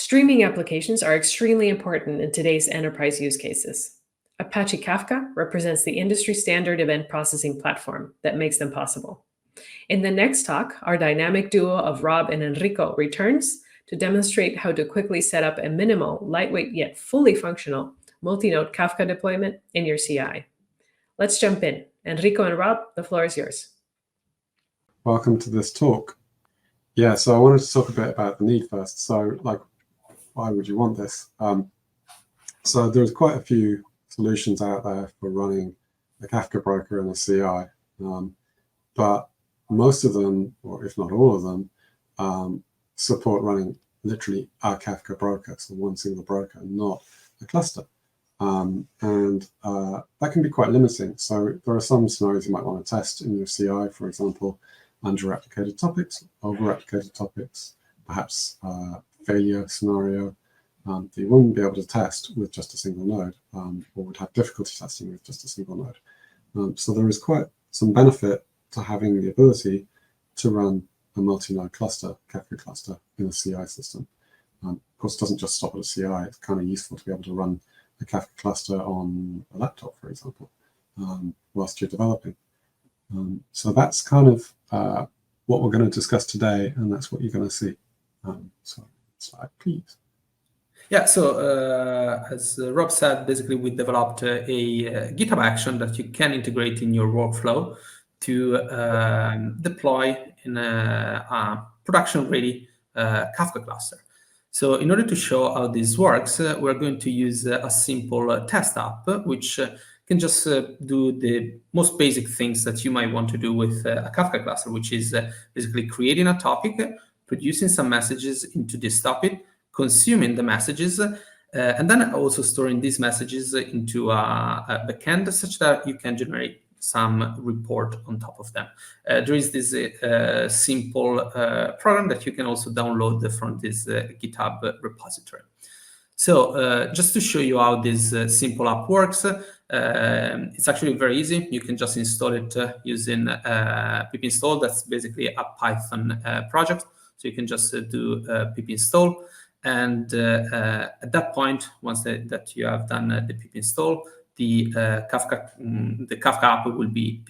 Streaming applications are extremely important in today's enterprise use cases. Apache Kafka represents the industry standard event processing platform that makes them possible. In the next talk, our dynamic duo of Rob and Enrico returns to demonstrate how to quickly set up a minimal, lightweight, yet fully functional multi-node Kafka deployment in your CI. Let's jump in. Enrico and Rob, the floor is yours. Welcome to this talk. Yeah, so I wanted to talk a bit about the need first. So, why would you want this? So there's quite a few solutions out there for running a Kafka broker in a CI, but most of them, or if not all of them, support running literally a Kafka broker, so one single broker, not a cluster. And that can be quite limiting. So there are some scenarios you might want to test in your CI, for example, under-replicated topics, over-replicated topics, perhaps failure scenario that you wouldn't be able to test with just a single node, or would have difficulty testing with just a single node. So there is quite some benefit to having the ability to run a multi-node cluster, Kafka cluster, in a CI system. Of course, it doesn't just stop at a CI. It's kind of useful to be able to run a Kafka cluster on a laptop, for example, whilst you're developing. So that's kind of what we're going to discuss today, and that's what you're going to see. So slide, please. Yeah, so as Rob said, basically we developed a GitHub action that you can integrate in your workflow to deploy in a production-ready Kafka cluster. So in order to show how this works, we're going to use a simple test app, which can just do the most basic things that you might want to do with a Kafka cluster, which is basically creating a topic, producing some messages into this topic, consuming the messages, and then also storing these messages into a backend such that you can generate some report on top of them. There is this simple program that you can also download from this GitHub repository. So just to show you how this simple app works, it's actually very easy. You can just install it using pip install. That's basically a Python project. So you can just do pip install. And at that point, once that you have done the pip install, the Kafka app will be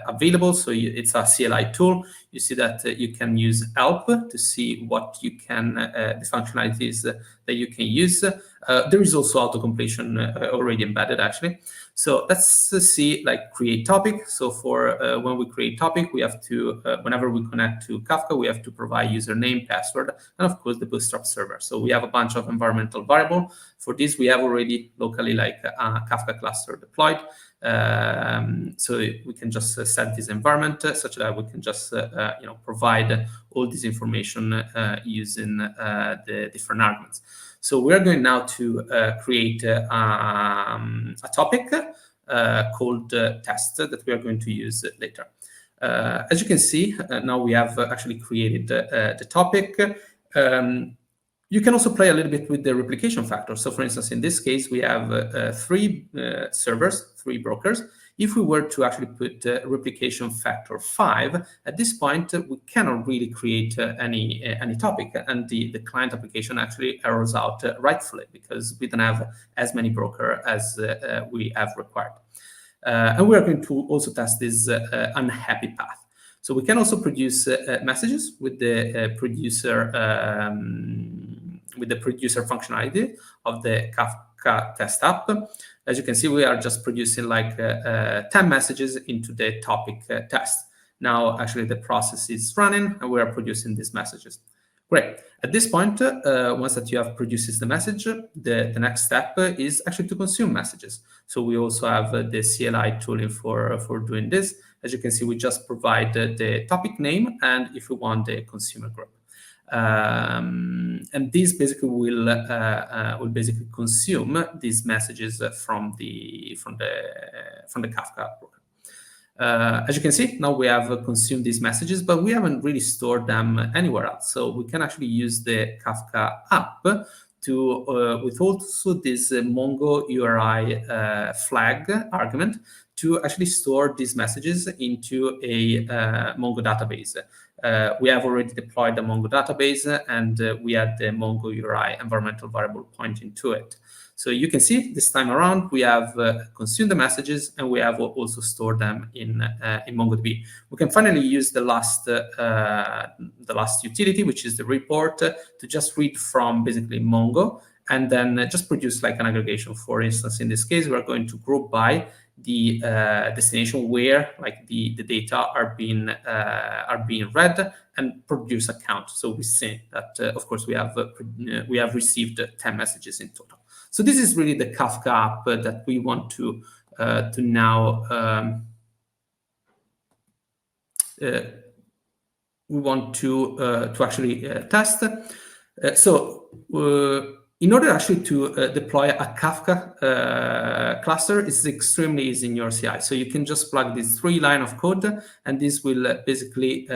available. So it's a CLI tool. You see that you can use help to see what you can, the functionalities that you can use. There is also auto-completion already embedded, actually. So let's see, create topic. So for when we create topic, we have to, whenever we connect to Kafka, we have to provide username, password, and of course the Bootstrap server. So we have a bunch of environmental variables. For this, we have already locally a Kafka cluster deployed. So we can just set this environment such that we can just provide all this information using the different arguments. So we're going now to create a topic called test that we are going to use later. As you can see, now we have actually created the topic. You can also play a little bit with the replication factor. So for instance, in this case, we have three servers, three brokers. If we were to actually put replication factor 5, at this point, we cannot really create any topic. And the client application actually errors out rightfully because we don't have as many brokers as we have required. And we are going to also test this unhappy path. So we can also produce messages with the producer functionality of the Kafka test app. As you can see, we are just producing 10 messages into the topic test. Now, actually, the process is running, and we are producing these messages. Great. At this point, once that you have produced the message, the next step is actually to consume messages. So we also have the CLI tooling for doing this. As you can see, we just provide the topic name and, if we want, the consumer group. And this basically will basically consume these messages from the Kafka broker. As you can see, now we have consumed these messages, but we haven't really stored them anywhere else. So we can actually use the Kafka app to, with also this Mongo URI flag argument, to actually store these messages into a Mongo database. We have already deployed the Mongo database, and we add the Mongo URI environmental variable pointing to it. So you can see this time around, we have consumed the messages, and we have also stored them in MongoDB. We can finally use the last utility, which is the report, to just read from basically Mongo, and then just produce like an aggregation. For instance, in this case, we're going to group by the destination where like the data are being read, and produce a count. So we see that of course we have received 10 messages in total. So this is really the Kafka app that we want to now actually test. In order actually to deploy a Kafka cluster, it's extremely easy in your CI. So you can just plug these 3 lines of code, and this will basically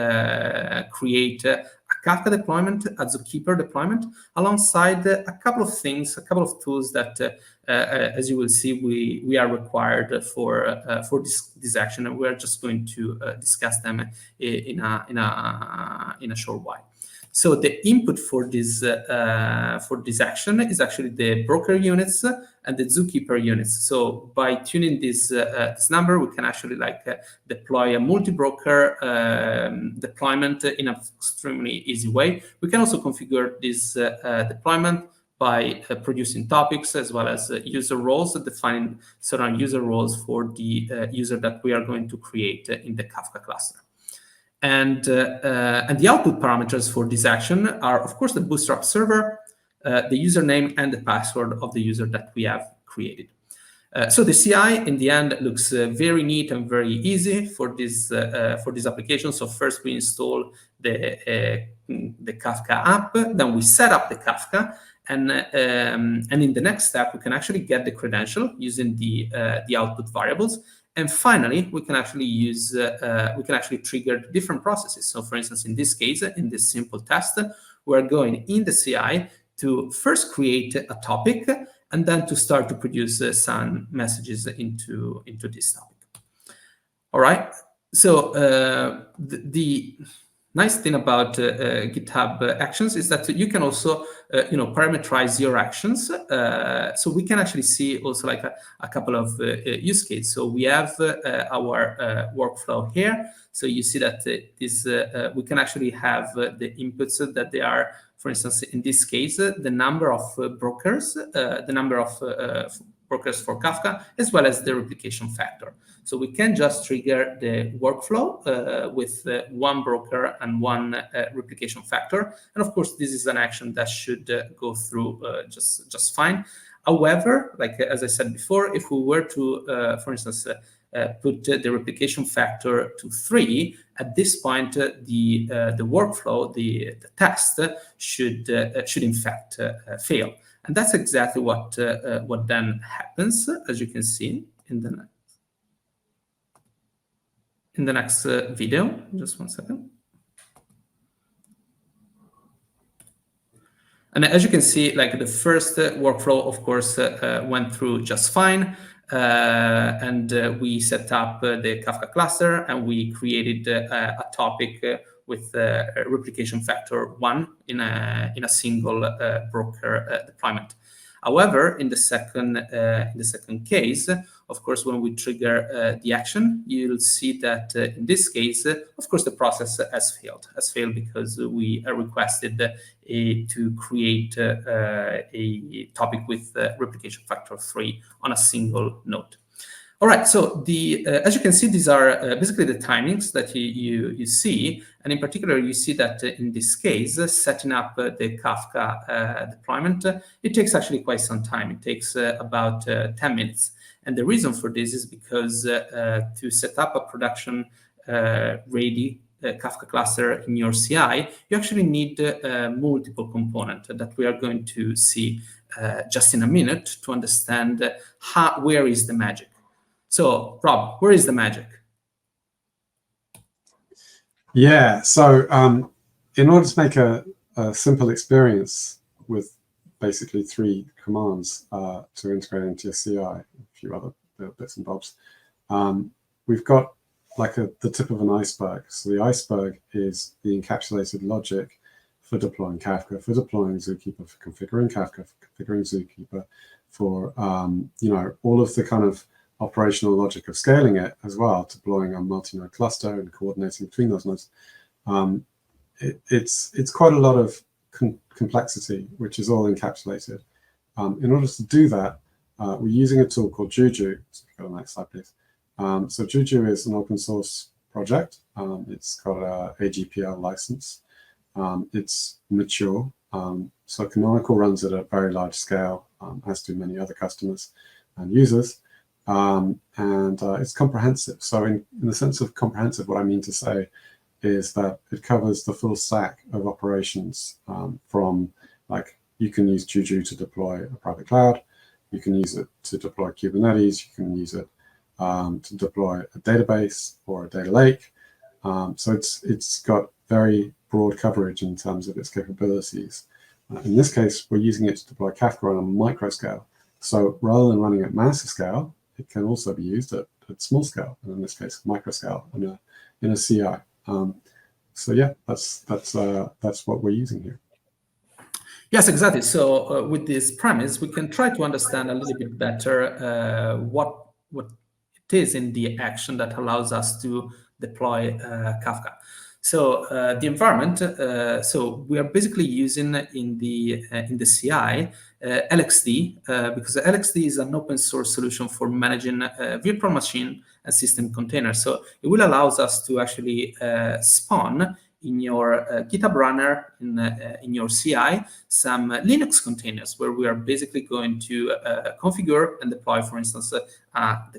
create a Kafka deployment, a Zookeeper deployment, alongside a couple of things, a couple of tools that, as you will see, we are required for this action, and we are just going to discuss them in a short while. So the input for this action is actually the broker units and the Zookeeper units. So by tuning this number, we can actually deploy a multi-broker deployment in an extremely easy way. We can also configure this deployment by producing topics as well as user roles, defining certain user roles for the user that we are going to create in the Kafka cluster. And the output parameters for this action are, of course, the Bootstrap server, the username, and the password of the user that we have created. So the CI, in the end, looks very neat and very easy for this application. So first we install the Kafka app, then we set up the Kafka, and in the next step, we can actually get the credential using the output variables. And finally, we can actually trigger different processes. So for instance, in this case, in this simple test, we're going in the CI to first create a topic, and then to start to produce some messages into this topic. All right. So the nice thing about GitHub Actions is that you can also parameterize your actions. So we can actually see also like a couple of use cases. So we have our workflow here. So you see that we can actually have the inputs that they are, for instance, in this case, the number of brokers, brokers for Kafka, as well as the replication factor. So we can just trigger the workflow with one broker and one replication factor. And of course, this is an action that should go through just fine. However, like as I said before, if we were to, for instance, put the replication factor to 3, at this point, the workflow, the test should in fact fail. And that's exactly what then happens, as you can see in the next video. Just one second. And as you can see, like the first workflow, of course, went through just fine. And we set up the Kafka cluster, and we created a topic with replication factor 1 in a single broker deployment. However, in the second case, of course, when we trigger the action, you'll see that in this case, of course, the process has failed because we are requested to create a topic with replication factor 3 on a single node. All right, so as you can see, these are basically the timings that you see. And in particular, you see that in this case, setting up the Kafka deployment, it takes actually quite some time. It takes about 10 minutes. And the reason for this is because to set up a production ready Kafka cluster in your CI, you actually need multiple components that we are going to see just in a minute to understand where is the magic. So, Rob, where is the magic? Yeah, so in order to make a simple experience with basically 3 commands to integrate into your CI, a few other bits and bobs, we've got like the tip of an iceberg. So the iceberg is the encapsulated logic for deploying Kafka, for deploying Zookeeper, for configuring Kafka, for configuring Zookeeper, for all of the kind of operational logic of scaling it as well, deploying a multi-node cluster and coordinating between those nodes. It's quite a lot of complexity, which is all encapsulated. In order to do that, we're using a tool called Juju. So if you go to the next slide, please. So Juju is an open source project. It's got a AGPL license. It's mature. So Canonical runs at a very large scale, as do many other customers and users. And it's comprehensive. So in the sense of comprehensive, what I mean to say is that it covers the full stack of operations, from like you can use Juju to deploy a private cloud, you can use it to deploy Kubernetes, you can use it to deploy a database or a data lake. So it's got very broad coverage in terms of its capabilities. In this case, we're using it to deploy Kafka on a micro scale. So rather than running at massive scale, it can also be used at small scale, and in this case, micro scale in a CI. So yeah, that's what we're using here. Yes, exactly. So with this premise, we can try to understand a little bit better what it is in the action that allows us to deploy Kafka. So the environment. So we are basically using in the CI LXD because LXD is an open source solution for managing virtual machine and system containers. So it will allow us to actually spawn in your GitHub runner in your CI some Linux containers where we are basically going to configure and deploy, for instance, the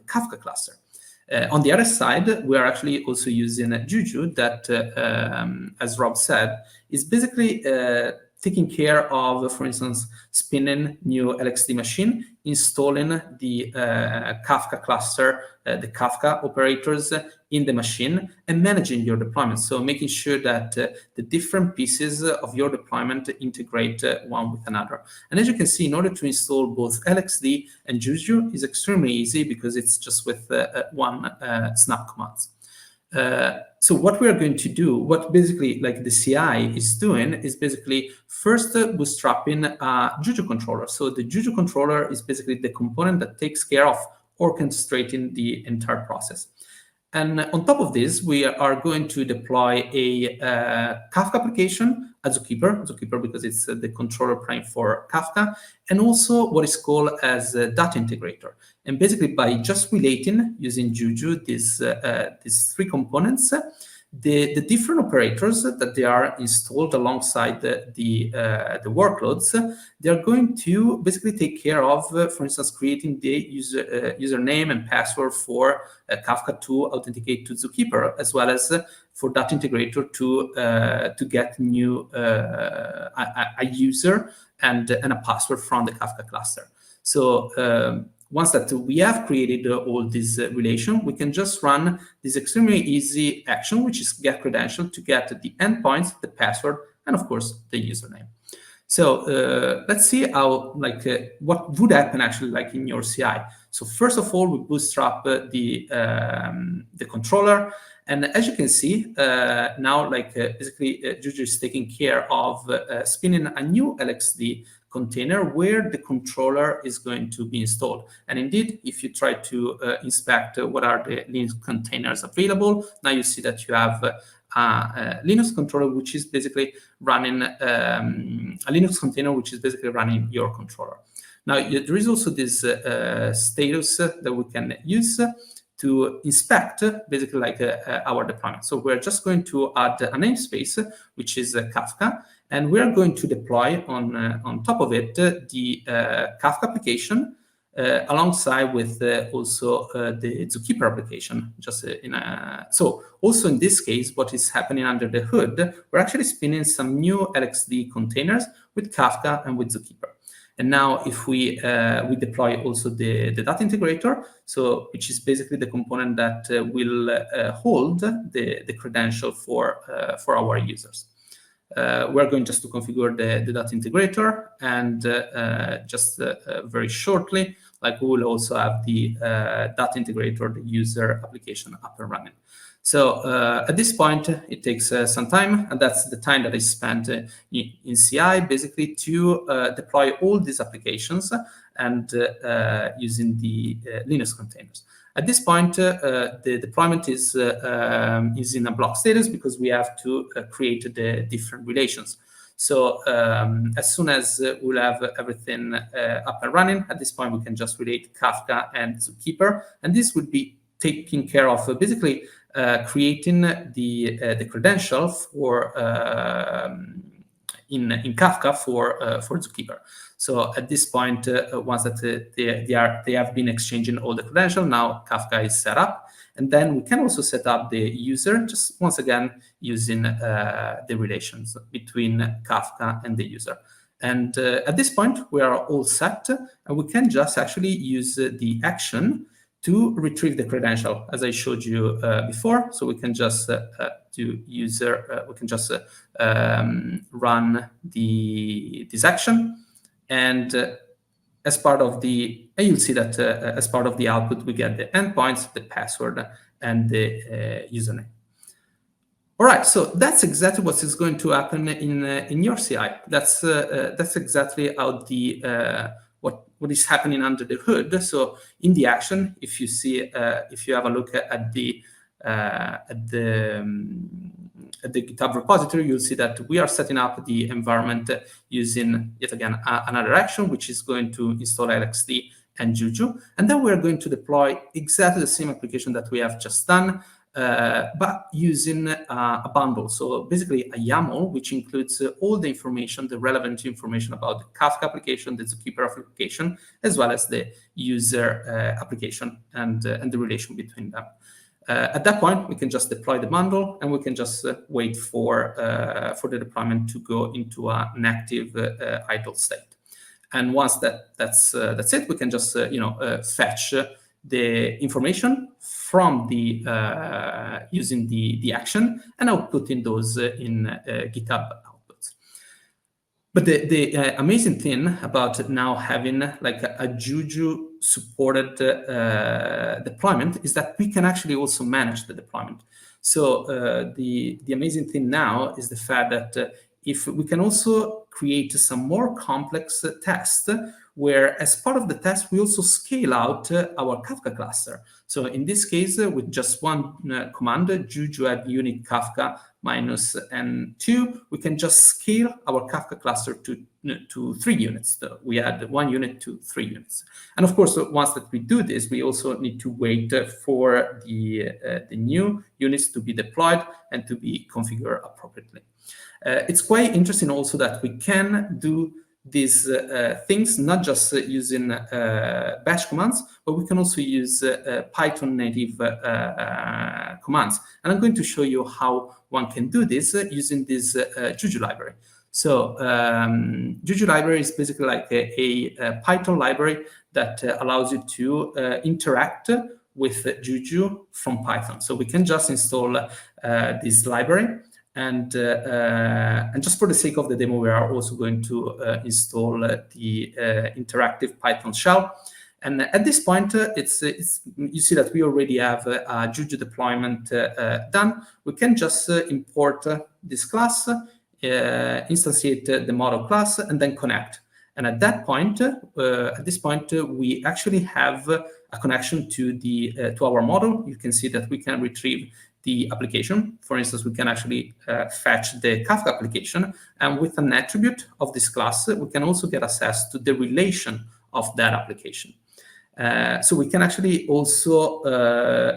Kafka cluster. On the other side, we are actually also using Juju that, as Rob said, is basically taking care of, for instance, spinning new LXD machine, installing the Kafka cluster, the Kafka operators in the machine, and managing your deployment. So making sure that the different pieces of your deployment integrate one with another. And as you can see, in order to install both LXD and Juju is extremely easy because it's just with one snap commands. So what we are going to do, what basically like the CI is doing, is basically first bootstrapping a Juju controller. So the Juju controller is basically the component that takes care of orchestrating the entire process. And on top of this, we are going to deploy a Kafka application, a Zookeeper because it's the controller plane for Kafka, and also what is called as a data integrator. And basically, by just relating using Juju these three components, the different operators that they are installed alongside the workloads, they are going to basically take care of, for instance, creating the username and password for Kafka to authenticate to Zookeeper, as well as for that integrator to get new a user and a password from the Kafka cluster. So once that we have created all this relation, we can just run this extremely easy action, which is get credential to get the endpoints, the password, and of course the username. So let's see how what would happen actually like in your CI. So first of all, we bootstrap the controller, and as you can see now, basically Juju is taking care of spinning a new LXD container where the controller is going to be installed. And indeed, if you try to inspect what are the Linux containers available, now you see that you have a Linux controller which is basically running a Linux container which is basically running your controller. Now there is also this status that we can use to inspect basically our deployment. So we're just going to add a namespace which is Kafka, and we are going to deploy on top of it the Kafka application alongside with also the Zookeeper application. So also in this case, what is happening under the hood, we're actually spinning some new LXD containers with Kafka and with Zookeeper. And now if we deploy also the data integrator, so which is basically the component that will hold the credential for our users. We're going just to configure the data integrator, and just very shortly, like we will also have the data integrator, the user application up and running. So at this point, it takes some time, and that's the time that is spent in CI, basically to deploy all these applications and using the Linux containers. At this point, the deployment is in a block status because we have to create the different relations. So as soon as we'll have everything up and running, at this point, we can just relate Kafka and Zookeeper, and this would be taking care of basically creating the credential for in Kafka for Zookeeper. So at this point, once that they have been exchanging all the credentials, now Kafka is set up, and then we can also set up the user, just once again using the relations between Kafka and the user. And at this point, we are all set, and we can just actually use the action to retrieve the credential, as I showed you before. So we can just do user, we can just run this action, and as part of the, and you'll see that as part of the output, we get the endpoints, the password, and the username. All right, so that's exactly what is going to happen in your CI. That's exactly how the what is happening under the hood. So in the action, if you see, if you have a look at the GitHub repository, you'll see that we are setting up the environment using, yet again, another action, which is going to install LXD and Juju. And then we're going to deploy exactly the same application that we have just done, but using a bundle. So basically a YAML, which includes all the information, the relevant information about the Kafka application, the Zookeeper application, as well as the user application and the relation between them. At that point, we can just deploy the bundle, and we can just wait for the deployment to go into an active idle state. And once that's it, we can just fetch the information from the using the action and outputting those in GitHub outputs. But the amazing thing about now having like a Juju supported deployment is that we can actually also manage the deployment. So the amazing thing now is the fact that if we can also create some more complex tests, where as part of the test, we also scale out our Kafka cluster. So in this case, with just one command, Juju add unit Kafka minus N2, we can just scale our Kafka cluster to 3 units. So we add 1 unit to 3 units. And of course, once that we do this, we also need to wait for the new units to be deployed and to be configured appropriately. It's quite interesting also that we can do these things, not just using bash commands, but we can also use Python native commands. And I'm going to show you how one can do this using this Juju library. So Juju library is basically like a Python library that allows you to interact with Juju from Python. So we can just install this library. And just for the sake of the demo, we are also going to install the interactive Python shell. And at this point, you see that we already have a Juju deployment done. We can just import this class, instantiate the model class, and then connect. And at that point, at this point, we actually have a connection to our model. You can see that we can retrieve the application. For instance, we can actually fetch the Kafka application, and with an attribute of this class, we can also get access to the relation of that application. So we can actually also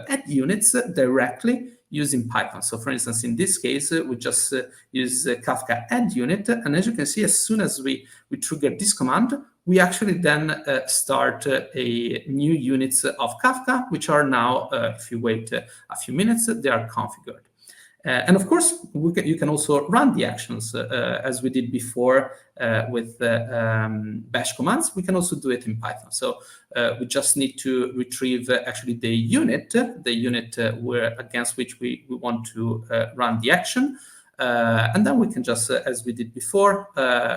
add units directly using Python. So for instance, in this case, we just use Kafka add unit, and as you can see, as soon as we trigger this command, we actually then start a new units of Kafka, which are now, if you wait a few minutes, they are configured. And of course, you can also run the actions as we did before with bash commands. We can also do it in Python. So we just need to retrieve actually the unit where against which we want to run the action. And then we can just, as we did before,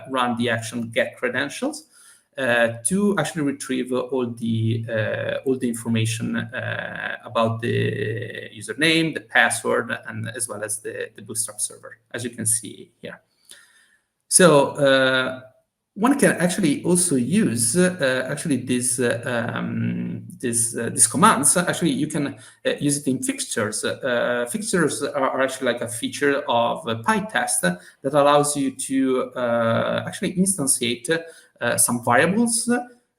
run the action get credentials. to actually retrieve all the information about the username, the password, and as well as the Bootstrap server, as you can see here. So one can actually also use these commands. Actually, you can use it in fixtures. Fixtures are actually like a feature of PyTest that allows you to actually instantiate some variables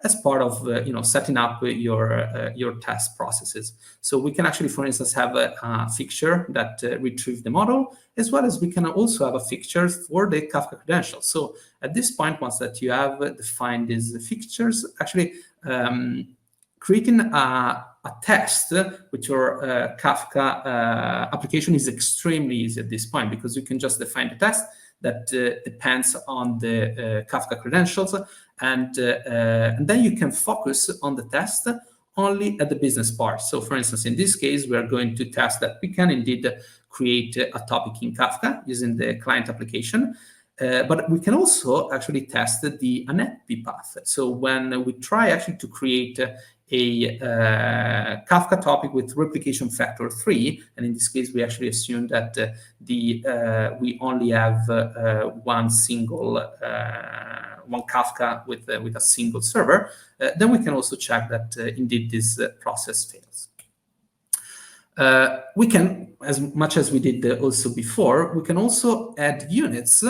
as part of setting up your test processes. So we can actually, for instance, have a fixture that retrieves the model, as well as we can also have a fixture for the Kafka credentials. So at this point, once that you have defined these fixtures, actually creating a test with your Kafka application is extremely easy at this point, because you can just define the test that depends on the Kafka credentials, and then you can focus on the test only at the business part. So for instance, in this case, we are going to test that we can indeed create a topic in Kafka using the client application, but we can also actually test the ANETP path. So when we try actually to create a Kafka topic with replication factor 3, and in this case we actually assume that we only have one Kafka with a single server, then we can also check that indeed this process fails. We can, as much as we did also before, we can also add units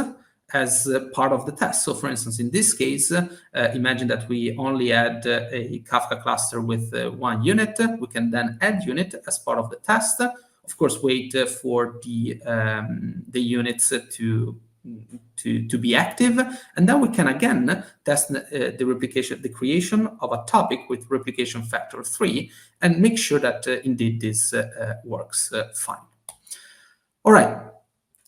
as part of the test. So for instance, in this case, imagine that we only add a Kafka cluster with one unit. We can then add unit as part of the test. Of course, wait for the units to be active, and then we can again test the creation of a topic with replication factor 3 and make sure that indeed this works fine. All right.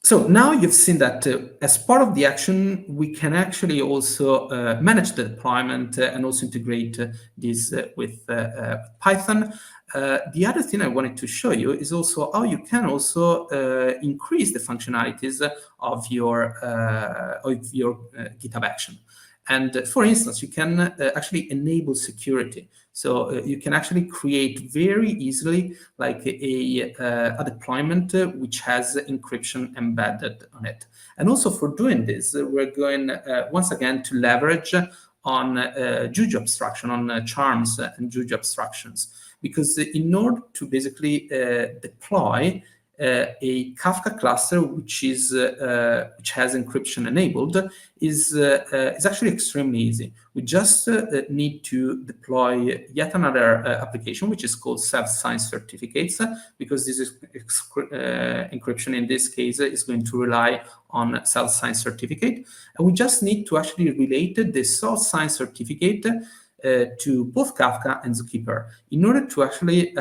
So now you've seen that as part of the action, we can actually also manage the deployment and also integrate this with Python. The other thing I wanted to show you is also how you can also increase the functionalities of your GitHub action. And for instance, you can actually enable security. So you can actually create very easily like a deployment which has encryption embedded on it. And also for doing this, we're going once again to leverage on Juju abstraction, on charms and Juju abstractions. Because in order to basically deploy a Kafka cluster which has encryption enabled is actually extremely easy. We just need to deploy yet another application which is called self-signed certificates, because this is encryption in this case is going to rely on self-signed certificate, and we just need to actually relate the self-signed certificate to both Kafka and Zookeeper in order to actually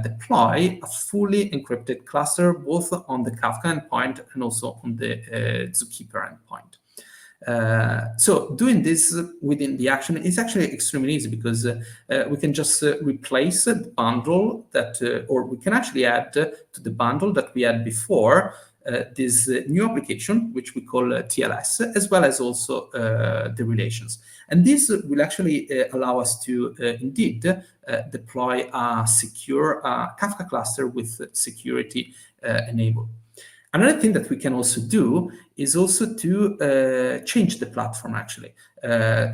deploy a fully encrypted cluster both on the Kafka endpoint and also on the Zookeeper endpoint. So doing this within the action is actually extremely easy, because we can just replace the bundle that, or we can actually add to the bundle that we had before this new application, which we call TLS, as well as also the relations. And this will actually allow us to indeed deploy a secure Kafka cluster with security enabled. Another thing that we can also do is also to change the platform, actually.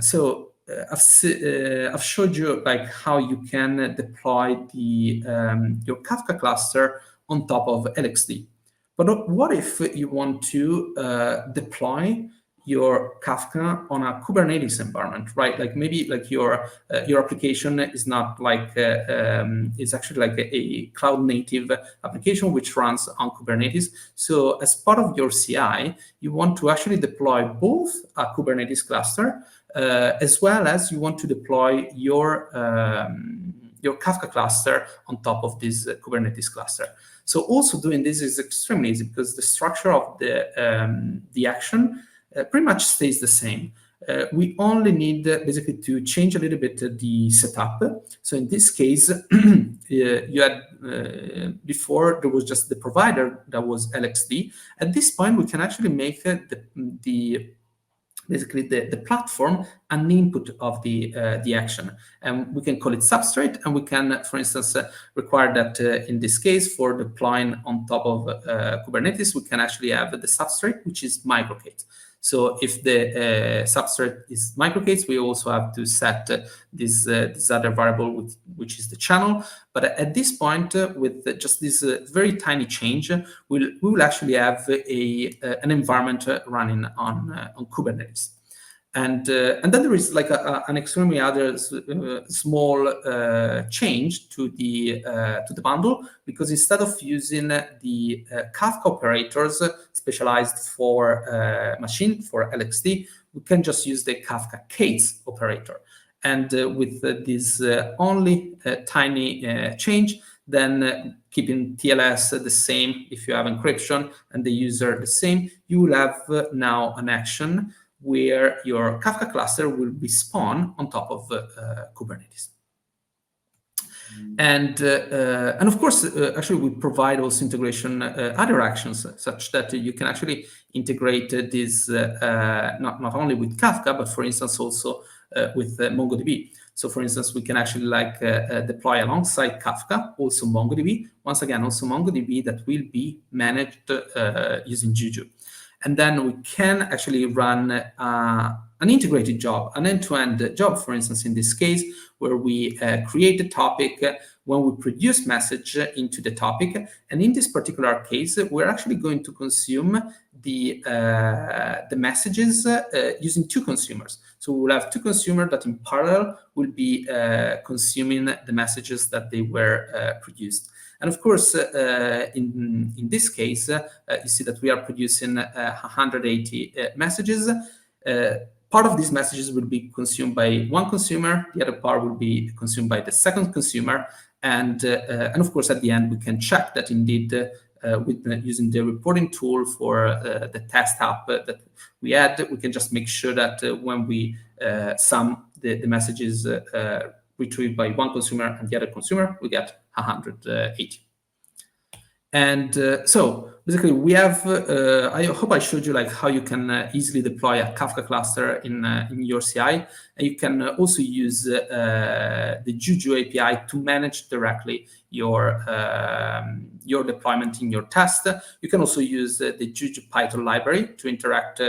So I've showed you like how you can deploy your Kafka cluster on top of LXD. But what if you want to deploy your Kafka on a Kubernetes environment, right? Like maybe like your application is not like it's actually like a cloud native application which runs on Kubernetes. So as part of your CI, you want to actually deploy both a Kubernetes cluster as well as you want to deploy your Kafka cluster on top of this Kubernetes cluster. So also doing this is extremely easy, because the structure of the action pretty much stays the same. We only need basically to change a little bit the setup. So in this case, you had before there was just the provider that was LXD. At this point, we can actually make the basically the platform and the input of the action. And we can call it substrate, and we can, for instance, require that in this case, for deploying on top of Kubernetes, we can actually have the substrate, which is micro-K. So if the substrate is micro-K, we also have to set this other variable, which is the channel. But at this point, with just this very tiny change, we will actually have an environment running on Kubernetes. And then there is like an extremely other small change to the bundle, because instead of using the Kafka operators specialized for machine, for LXD, we can just use the Kafka case operator. And with this only tiny change, then keeping TLS the same if you have encryption and the user the same, you will have now an action where your Kafka cluster will be spawned on top of Kubernetes. And of course, actually, we provide also integration other actions, such that you can actually integrate this not only with Kafka, but for instance also with MongoDB. So for instance, we can actually deploy alongside Kafka also MongoDB. Once again, also MongoDB that will be managed using Juju. And then we can actually run an integrated job, an end-to-end job, for instance, in this case, where we create a topic when we produce message into the topic. And in this particular case, we're actually going to consume the messages using two consumers. So we will have two consumers that in parallel will be consuming the messages that they were produced. And of course, in this case, you see that we are producing 180 messages. Part of these messages will be consumed by one consumer. The other part will be consumed by the second consumer. And of course, at the end, we can check that indeed, using the reporting tool for the test app that we had, we can just make sure that when we sum the messages retrieved by one consumer and the other consumer, we get 180. And so basically we have, I hope I showed you how you can easily deploy a Kafka cluster in your CI. And you can also use the Juju API to manage directly your deployment in your test. You can also use the Juju Python library to interact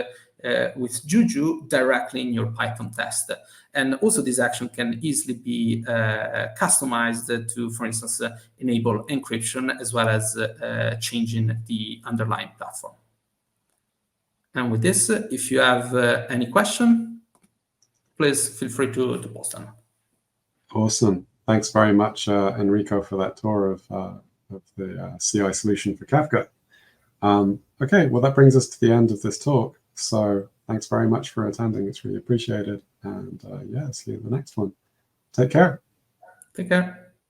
with Juju directly in your Python test. And also this action can easily be customized to, for instance, enable encryption as well as changing the underlying platform. And with this, if you have any question, please feel free to post them. Awesome. Thanks very much, Enrico, for that tour of the CI solution for Kafka. Okay, well, that brings us to the end of this talk. So thanks very much for attending. It's really appreciated. And yeah, see you in the next one. Take care. Take care.